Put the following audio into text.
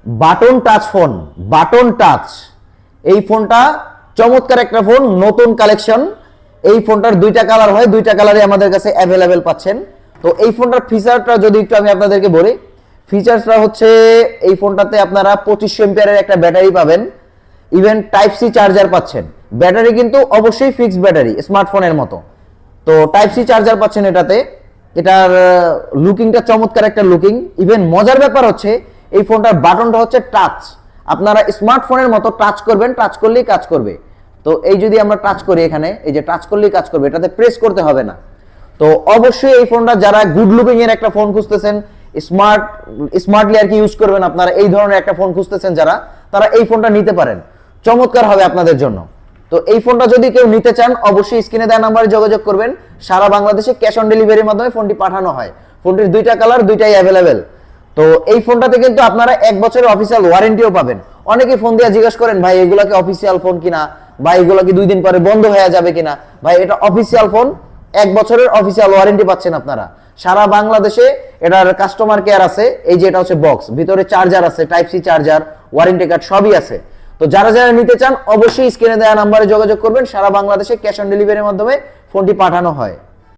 Button touch phone, button touch. এই ফোনটা চমৎকার একটা ফোন, নতুন কালেকশন। এই ফোনটার দুইটা কালার হয়, দুইটা কালারই আমাদের কাছে অ্যাভেলেবেল পাচ্ছেন। তো এই ফোনটার ফিচারটা যদি একটু আমি আপনাদেরকে বলি, ফিচারসটা হচ্ছে এই ফোনটাতে আপনারা 2500 এমপিআরের একটা ব্যাটারি পাবেন, ইভেন টাইপ সি চার্জার পাচ্ছেন। ব্যাটারি কিন্তু অবশ্যই ফিক্সড ব্যাটারি, স্মার্টফোনের মতো। তো টাইপ সি চার্জার পাচ্ছেন এটাতে। এটার লুকিংটা চমৎকার একটা লুকিং। ইভেন মজার ব্যাপার হচ্ছে এই ফোনটার বাটনটা হচ্ছে টাচ। আপনারা স্মার্টফোনের মতো টাচ করবেন, টাচ করলেই কাজ করবে। তো এই যদি আমরা টাচ করি এখানে, এই যে টাচ করলেই কাজ করবে, এটাতে প্রেস করতে হবে না। তো অবশ্যই এই ফোনটা যারা গুড লুকিং এর একটা ফোন খুঁজতেছেন, স্মার্টলি আর কি ইউজ করবেন আপনারা, এই ধরনের একটা ফোন খুঁজতেছেন যারা, তারা এই ফোনটা নিতে পারেন, চমৎকার হবে আপনাদের জন্য। তো এই ফোনটা যদি কেউ নিতে চান অবশ্যই স্ক্রিনে দেওয়া নাম্বারে যোগাযোগ করবেন। সারা বাংলাদেশে ক্যাশ অন ডেলিভারির মাধ্যমে ফোনটি পাঠানো হয়। ফোনটির দুইটা কালার, দুইটাই অ্যাভেলেবেল। তো এই ফোনটাতে কিন্তু আপনারা 1 বছরের অফিসিয়াল ওয়ারেন্টিও পাবেন। অনেকে ফোন দিয়ে জিজ্ঞেস করেন, ভাই এগুলা কি অফিসিয়াল ফোন কিনা, বা এগুলা কি 2 দিন পরে বন্ধ হয়ে যাবে কিনা। ভাই এটা অফিসিয়াল ফোন, 1 বছরের অফিসিয়াল ওয়ারেন্টি পাচ্ছেন আপনারা। সারা বাংলাদেশে এটার কাস্টমার কেয়ার আছে। এই যে এটা হচ্ছে বক্স, ভিতরে চার্জার আছে, type C charger, warranty card সবই আছে। তো যারা যারা নিতে চান অবশ্যই স্ক্রিনে দেওয়া নাম্বারে যোগাযোগ করবেন। সারা বাংলাদেশে ক্যাশ অন ডেলিভারির মাধ্যমে ফোনটি পাঠানো হয়।